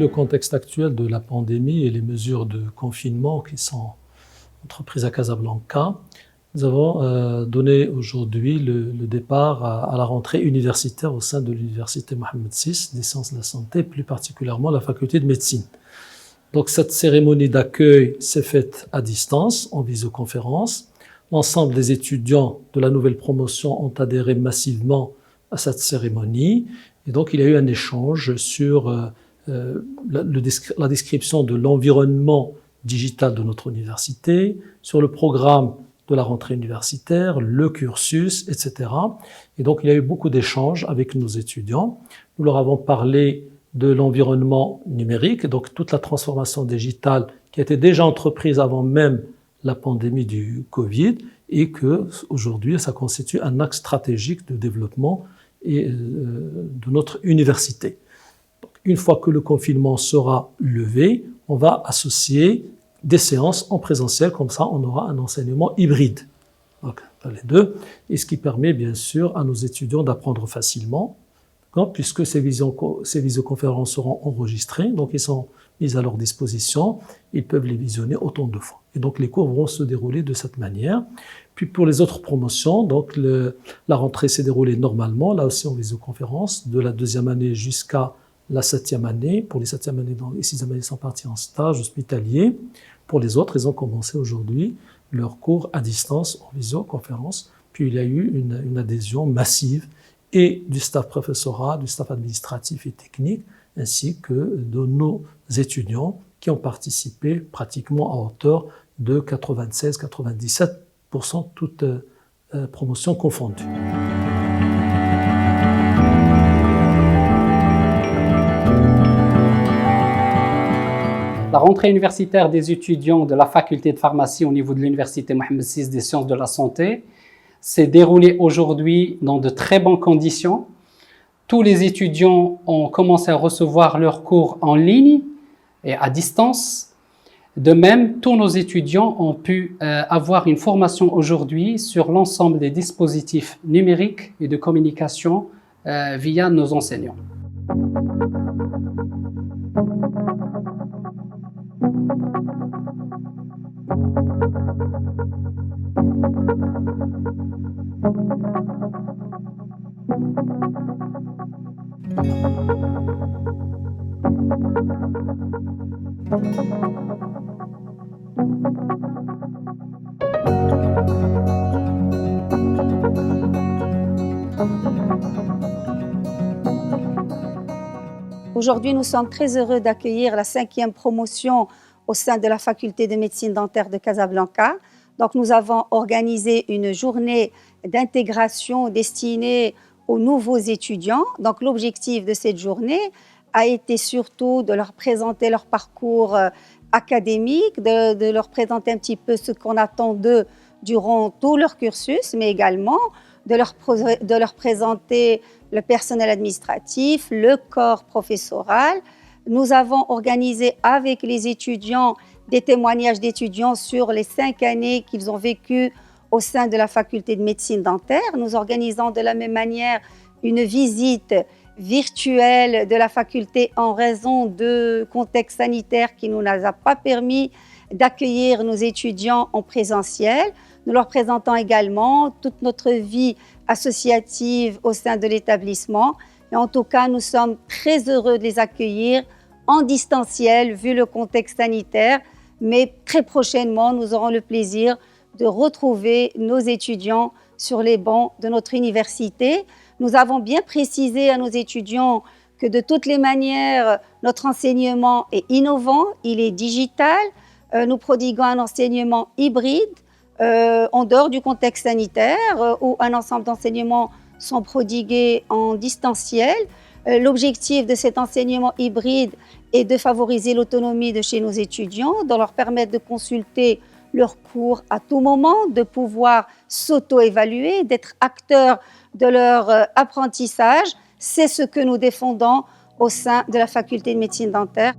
le contexte actuel de la pandémie et les mesures de confinement qui sont entreprises à Casablanca, nous avons donné aujourd'hui le départ à la rentrée universitaire au sein de l'université Mohammed VI des sciences de la santé, plus particulièrement la faculté de médecine. Donc cette cérémonie d'accueil s'est faite à distance, en visioconférence. L'ensemble des étudiants de la nouvelle promotion ont adhéré massivement à cette cérémonie. Et donc il y a eu un échange sur la description de l'environnement digital de notre université, sur le programme de la rentrée universitaire, le cursus, etc. Et donc, il y a eu beaucoup d'échanges avec nos étudiants. Nous leur avons parlé de l'environnement numérique, donc toute la transformation digitale qui a été déjà entreprise avant même la pandémie du Covid et que aujourd'hui, ça constitue un axe stratégique de développement de notre université. Donc, une fois que le confinement sera levé, on va associer des séances en présentiel, comme ça on aura un enseignement hybride. Donc, les deux, et ce qui permet bien sûr à nos étudiants d'apprendre facilement, puisque ces visioconférences seront enregistrées, donc ils sont mis à leur disposition, ils peuvent les visionner autant de fois. Et donc les cours vont se dérouler de cette manière. Puis pour les autres promotions, donc la rentrée s'est déroulée normalement, là aussi en visioconférence, de la 2e année jusqu'à la 7e année. Pour les 7e années, les 6e années sont partis en stage hospitalier. Pour les autres, ils ont commencé aujourd'hui leurs cours à distance en visioconférence. Puis il y a eu une adhésion massive et du staff professoral, du staff administratif et technique, ainsi que de nos étudiants qui ont participé pratiquement à hauteur de 96-97%, toutes promotions confondues. La rentrée universitaire des étudiants de la faculté de pharmacie au niveau de l'université Mohammed VI des sciences de la santé s'est déroulée aujourd'hui dans de très bonnes conditions. Tous les étudiants ont commencé à recevoir leurs cours en ligne et à distance. De même, tous nos étudiants ont pu avoir une formation aujourd'hui sur l'ensemble des dispositifs numériques et de communication via nos enseignants. Aujourd'hui, nous sommes très heureux d'accueillir la 5e promotion au sein de la faculté de médecine dentaire de Casablanca. Donc, nous avons organisé une journée d'intégration destinée aux nouveaux étudiants. Donc, l'objectif de cette journée a été surtout de leur présenter leur parcours académique, de leur présenter un petit peu ce qu'on attend d'eux durant tout leur cursus, mais également de leur présenter le personnel administratif, le corps professoral. Nous avons organisé avec les étudiants des témoignages d'étudiants sur les 5 années qu'ils ont vécues au sein de la faculté de médecine dentaire. Nous organisons de la même manière une visite virtuelle de la faculté en raison de contexte sanitaire qui ne nous a pas permis d'accueillir nos étudiants en présentiel. Nous leur présentons également toute notre vie associative au sein de l'établissement. Et en tout cas, nous sommes très heureux de les accueillir en distanciel vu le contexte sanitaire. Mais très prochainement, nous aurons le plaisir de retrouver nos étudiants sur les bancs de notre université. Nous avons bien précisé à nos étudiants que de toutes les manières, notre enseignement est innovant, il est digital. Nous prodiguons un enseignement hybride en dehors du contexte sanitaire où un ensemble d'enseignements sont prodigués en distanciel. L'objectif de cet enseignement hybride est de favoriser l'autonomie de chez nos étudiants, de leur permettre de consulter leurs cours à tout moment, de pouvoir s'auto-évaluer, d'être acteurs de leur apprentissage. C'est ce que nous défendons au sein de la faculté de médecine dentaire.